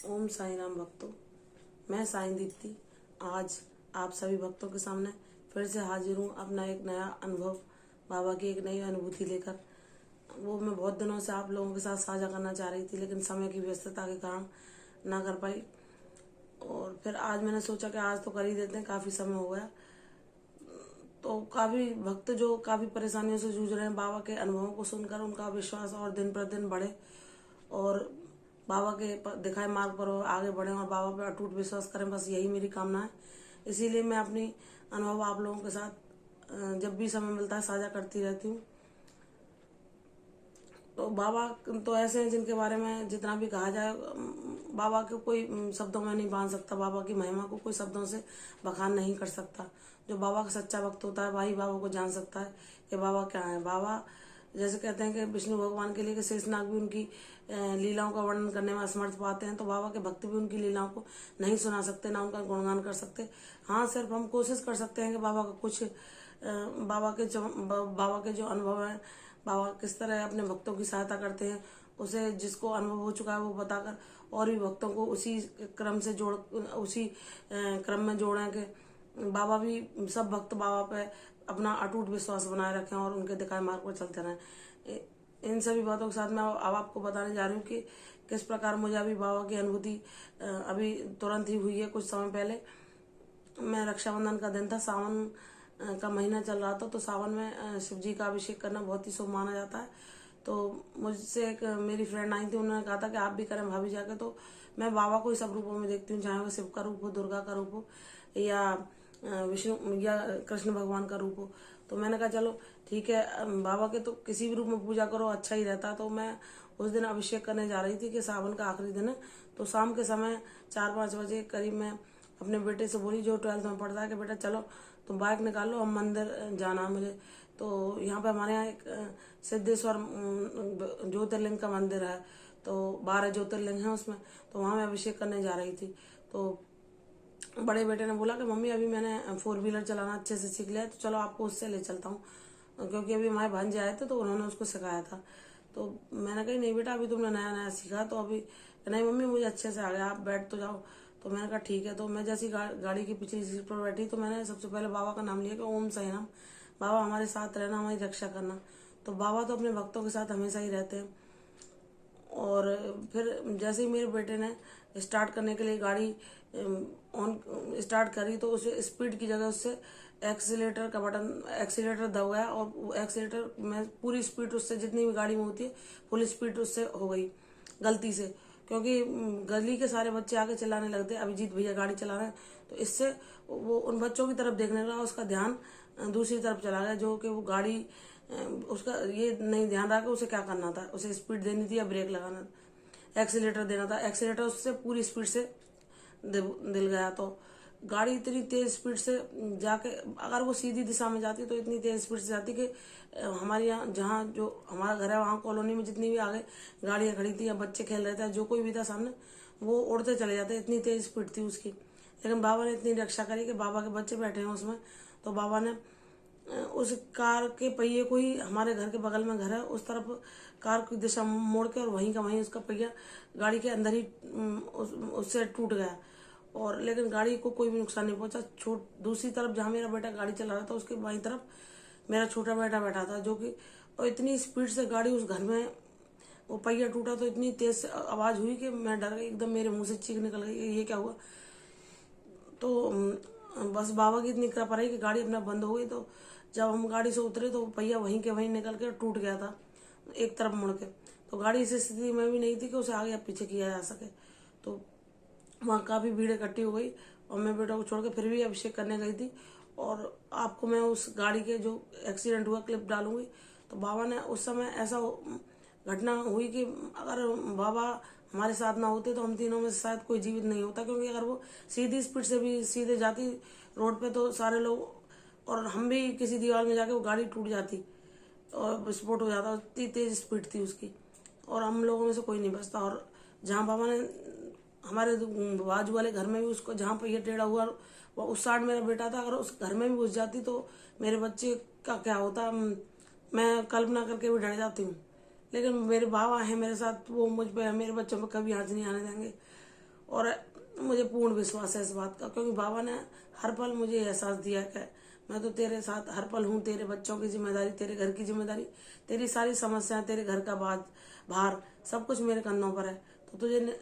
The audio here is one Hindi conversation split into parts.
ओम साईं राम भक्तों, मैं साईं दीप्ति आज आप सभी भक्तों के सामने फिर से हाजिर हूँ अपना एक नया अनुभव, बाबा की एक नई अनुभूति लेकर। वो मैं बहुत दिनों से आप लोगों के साथ साझा करना चाह रही थी, लेकिन समय की व्यस्तता के कारण ना कर पाई। और फिर आज मैंने सोचा कि आज तो कर ही देते हैं, काफ़ी समय हो गया। तो काफ़ी भक्त जो काफ़ी परेशानियों से जूझ रहे हैं, बाबा के अनुभवों को सुनकर उनका विश्वास और दिन प्रतिदिन बढ़े और बाबा के दिखाए मार्ग पर वो आगे बढ़े और बाबा पे अटूट विश्वास करें, बस यही मेरी कामना है। इसीलिए मैं अपनी अनुभव आप लोगों के साथ जब भी समय मिलता है साझा करती रहती हूँ। तो बाबा तो ऐसे हैं जिनके बारे में जितना भी कहा जाए, बाबा को कोई शब्दों में नहीं बांध सकता, बाबा की महिमा को कोई शब्दों से बखान नहीं कर सकता। जो बाबा का सच्चा भक्त होता है वही बाबा को जान सकता है कि बाबा क्या है। बाबा जैसे कहते हैं कि विष्णु भगवान के लिए कि शेषनाग भी उनकी लीलाओं का वर्णन करने में असमर्थ पाते हैं, तो बाबा के भक्त भी उनकी लीलाओं को नहीं सुना सकते, ना उनका गुणगान कर सकते। हाँ, सिर्फ हम कोशिश कर सकते हैं कि बाबा का कुछ बाबा के जो अनुभव है, बाबा किस तरह अपने भक्तों की सहायता करते हैं, उसे जिसको अनुभव हो चुका है वो बताकर और भी भक्तों को उसी क्रम से उसी क्रम में जोड़ें कि बाबा भी सब भक्त बाबा पे अपना अटूट विश्वास बनाए रखें और उनके दिखाए मार्ग पर चलते रहें। इन सभी बातों के साथ मैं अब आपको बताने जा रही हूँ कि किस प्रकार मुझे अभी बाबा की अनुभूति अभी तुरंत ही हुई है। कुछ समय पहले मैं रक्षाबंधन का दिन था, सावन का महीना चल रहा था, तो सावन में शिव जी का अभिषेक करना बहुत ही शुभ माना जाता है। तो मुझसे एक मेरी फ्रेंड आई थी, उन्होंने कहा था कि आप भी करें भाभी जाके। तो मैं बाबा को ही सब रूपों में देखती हूँ, चाहे वो शिव का रूप हो, दुर्गा का रूप हो या विष्णु या कृष्ण भगवान का रूप हो। तो मैंने कहा चलो ठीक है, बाबा के तो किसी भी रूप में पूजा करो अच्छा ही रहता। तो मैं उस दिन अभिषेक करने जा रही थी कि सावन का आखिरी दिन है। तो शाम के समय 4-5 बजे करीब मैं अपने बेटे से बोली, जो 12th में पढ़ता है, कि बेटा चलो तुम बाइक निकाल लो, हम मंदिर जाना है मुझे। तो यहाँ पे हमारे यहाँ एक सिद्धेश्वर ज्योतिर्लिंग का मंदिर है, तो 12 ज्योतिर्लिंग है उसमें, तो वहाँ मैं अभिषेक करने जा रही थी। तो बड़े बेटे ने बोला कि मम्मी अभी मैंने 4 व्हीलर चलाना अच्छे से सीख लिया है, तो चलो आपको उससे ले चलता हूँ, क्योंकि अभी हमारे भांजे आए थे तो उन्होंने उसको सिखाया था। तो मैंने कही नहीं बेटा, अभी तुमने नया नया सीखा, तो अभी नहीं मम्मी मुझे अच्छे से आ गया, आप बैठ तो जाओ। तो मैंने कहा ठीक है। तो मैं जैसी गाड़ी की पिछली सीट पर बैठी, तो मैंने सबसे पहले बाबा का नाम लिया कि ओम साईं राम, बाबा हमारे साथ रहना, हमारी रक्षा करना। तो बाबा तो अपने भक्तों के साथ हमेशा ही रहते हैं। और फिर जैसे ही मेरे बेटे ने स्टार्ट करने के लिए गाड़ी ऑन स्टार्ट करी, तो उसे स्पीड की जगह उससे एक्सीलेटर का बटन, एक्सीलेटर दबाया और एक्सीलेटर में पूरी स्पीड उससे जितनी भी गाड़ी में होती है फुल स्पीड उससे हो गई गलती से, क्योंकि गली के सारे बच्चे आके चिल्लाने लगते अभिजीत भैया गाड़ी चला रहे हैं। तो इससे वो उन बच्चों की तरफ देखने लगा, उसका ध्यान दूसरी तरफ चला गया, जो कि वो गाड़ी उसका ये नहीं ध्यान रहा कि उसे क्या करना था, उसे स्पीड देनी थी या ब्रेक लगाना था, एक्सीलेटर देना था। एक्सीलेटर उससे पूरी स्पीड से दिल गया। तो गाड़ी इतनी तेज स्पीड से जाके, अगर वो सीधी दिशा में जाती तो इतनी तेज स्पीड से जाती कि हमारे यहाँ जहाँ जो हमारा घर है वहाँ कॉलोनी में जितनी भी आगे गाड़ियाँ खड़ी थी या बच्चे खेल रहे थे, जो कोई भी था सामने, वो उड़ते चले जाते, इतनी तेज स्पीड थी उसकी। लेकिन बाबा ने इतनी रक्षा करी कि बाबा के बच्चे बैठे हैं उसमें, तो बाबा ने उस कार के पहिए को ही, हमारे घर के बगल में घर है उस तरफ, कार की दिशा मोड़ के और वहीं का वहीं उसका पहिया गाड़ी के अंदर ही उससे टूट गया। और लेकिन गाड़ी को कोई भी नुकसान नहीं पहुंचा। दूसरी तरफ जहाँ मेरा बेटा गाड़ी चला रहा था, उसके बाईं तरफ मेरा छोटा बेटा बैठा था, जो कि और इतनी स्पीड से गाड़ी उस घर में वो पहिया टूटा, तो इतनी तेज आवाज हुई कि मैं डर गई एकदम, मेरे मुंह से चीख निकल गई, ये क्या हुआ। तो बस बाबा की इतनी कृपा रही कि गाड़ी अपना बंद हो गई। तो जब हम गाड़ी से उतरे तो पहिया वहीं के वहीं निकल के टूट गया था एक तरफ मुड़ के। तो गाड़ी इस स्थिति में भी नहीं थी कि उसे आगे या पीछे किया जा सके। तो वहाँ काफ़ी भीड़ इकट्ठी हो गई और मैं बेटा को छोड़ के फिर भी अभिषेक करने गई थी। और आपको मैं उस गाड़ी के जो एक्सीडेंट हुआ क्लिप डालूंगी। तो बाबा ने उस समय ऐसा घटना हुई कि अगर बाबा हमारे साथ ना होते तो हम तीनों में से शायद कोई जीवित नहीं होता, क्योंकि अगर वो सीधी स्पीड से भी सीधे जाती रोड पे तो सारे लोग और हम भी किसी दीवार में जाके वो गाड़ी टूट जाती और विस्फोट हो जाता, इतनी तेज स्पीड थी उसकी, और हम लोगों में से कोई नहीं बचता। और जहाँ बाबा ने हमारे बाजू वाले घर में भी उसको, जहाँ पर ये टेढ़ा हुआ वो उस साइड मेरा बेटा था, अगर उस घर में भी घुस जाती तो मेरे बच्चे का क्या होता, मैं कल्पना करके भी डर जाती हूँ। लेकिन मेरे बाबा हैं मेरे साथ, वो मुझ पे मेरे बच्चों पर कभी आँच नहीं आने देंगे। और मुझे पूर्ण विश्वास है इस बात का, क्योंकि बाबा ने हर पल मुझे एहसास दिया कि मैं तो तेरे साथ हर पल हूँ। तेरे बच्चों की जिम्मेदारी, तेरे घर की जिम्मेदारी, तेरी सारी समस्याएं, तेरे घर का भार सब कुछ मेरे कंधों पर है। तो तुझे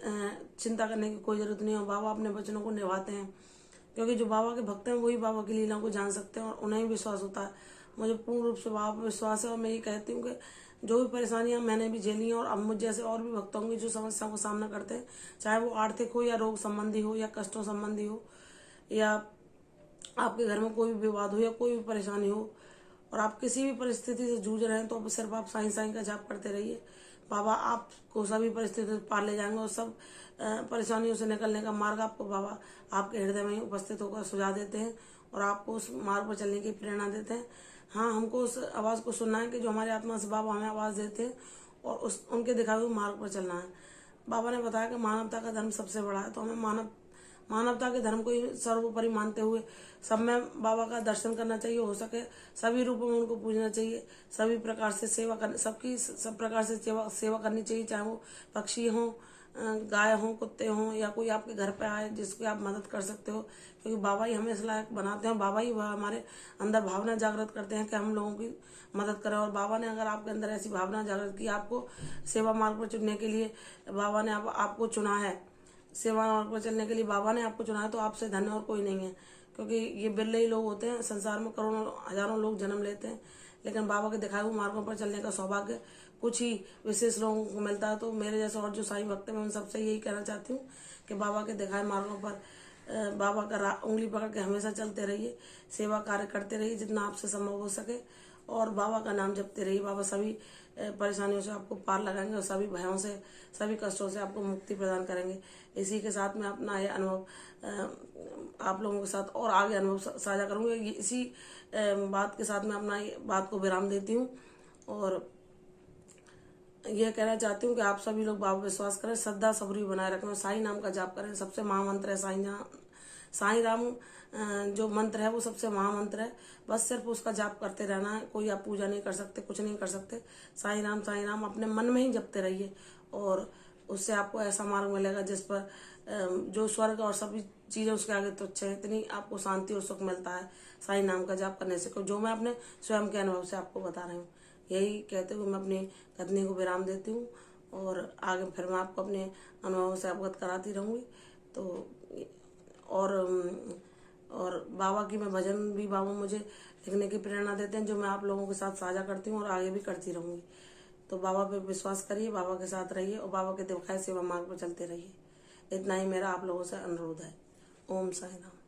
चिंता करने की कोई जरूरत नहीं है। बाबा अपने वचनों को निभाते हैं, क्योंकि जो बाबा के भक्त हैं वही बाबा की लीला को जान सकते हैं और उन्हें ही विश्वास होता है। मुझे पूर्ण रूप से बाबा पर विश्वास है और मैं ये कहती हूँ कि जो भी परेशानियां मैंने भी झेली हैं और अब मुझ जैसे और भी भक्तों की जो समस्याओं का सामना करते हैं, चाहे वो आर्थिक हो या रोग संबंधी हो या कष्टों संबंधी हो या आपके घर में कोई भी विवाद हो या कोई भी परेशानी हो और आप किसी भी परिस्थिति से जूझ रहे हैं, तो सिर्फ आप साईं साईं का जाप करते रहिए। बाबा आपको सभी परिस्थितियों से पार ले जाएंगे और सब परेशानियों से निकलने का मार्ग आपको बाबा आपके हृदय में ही उपस्थित होकर सुझा देते हैं और आपको उस मार्ग पर चलने की प्रेरणा देते हैं। हाँ, हमको उस आवाज़ को सुनना है कि जो हमारी आत्मा से बाबा हमें आवाज़ देते हैं और उनके दिखाए हुए मार्ग पर चलना है। बाबा ने बताया कि मानवता का धर्म सबसे बड़ा है, तो हमें मानवता के धर्म को ही सर्वोपरि मानते हुए सब में बाबा का दर्शन करना चाहिए। हो सके सभी रूपों में उनको पूजना चाहिए, सभी प्रकार से सेवा करनी, सब प्रकार से सेवा करनी चाहिए, चाहे वो पक्षी हों, गाय हों, कुत्ते हों या कोई आपके घर पे आए जिसकी आप मदद कर सकते हो, क्योंकि बाबा ही हमें इस लायक बनाते हैं। बाबा ही वह हमारे अंदर भावना जागृत करते हैं कि हम लोगों की मदद करें। और बाबा ने अगर आपके अंदर ऐसी भावना जागृत की, आपको सेवा मार्ग पर चुनने के लिए बाबा ने आपको चुना है, सेवा मार्ग पर चलने के लिए बाबा ने आपको चुना है, तो आपसे धन्य और कोई नहीं है। क्योंकि ये बिरले ही लोग होते हैं, संसार में करोड़ों हजारों लोग जन्म लेते हैं, लेकिन बाबा के दिखाए हुए मार्गों पर चलने का सौभाग्य कुछ ही विशेष लोगों को मिलता है। तो मेरे जैसे और जो साईं भक्त हैं, मैं उन सबसे यही कहना चाहती हूँ कि बाबा के दिखाए मार्गों पर बाबा का उंगली पकड़ के हमेशा चलते रहिए, सेवा कार्य करते रहिए जितना आपसे संभव हो सके और बाबा का नाम जपते रहिए। बाबा सभी परेशानियों से आपको पार लगाएंगे और सभी भयों से, सभी कष्टों से आपको मुक्ति प्रदान करेंगे। इसी के साथ मैं अपना ये अनुभव आप लोगों के साथ और आगे अनुभव साझा करूंगी। इसी बात के साथ मैं अपना बात को विराम देती हूँ और यह कहना चाहती हूँ कि आप सभी लोग बाबा विश्वास करें, श्रद्धा सबूरी बनाए रखें, साईं नाम का जाप करें। सबसे महामंत्र है साईं राम, जो मंत्र है वो सबसे महामंत्र है। बस सिर्फ उसका जाप करते रहना है, कोई आप पूजा नहीं कर सकते, कुछ नहीं कर सकते। साईं राम अपने मन में ही जपते रहिए और उससे आपको ऐसा मार्ग मिलेगा जिस पर जो स्वर्ग और सभी चीजें उसके आगे तुच्छ है, इतनी आपको शांति और सुख मिलता है साईं नाम का जाप करने से, जो मैं अपने स्वयं के अनुभव से आपको बता रही हूँ। यही कहते हुए मैं अपनी कथनी को विराम देती हूँ और आगे फिर मैं आपको अपने अनुभवों से अवगत कराती रहूँगी। तो और बाबा की मैं भजन भी बाबा मुझे लिखने की प्रेरणा देते हैं, जो मैं आप लोगों के साथ साझा करती हूँ और आगे भी करती रहूँगी। तो बाबा पे विश्वास करिए, बाबा के साथ रहिए और बाबा के दिखाए सेवा मार्ग पर चलते रहिए। इतना ही मेरा आप लोगों से अनुरोध है। ओम साईं राम।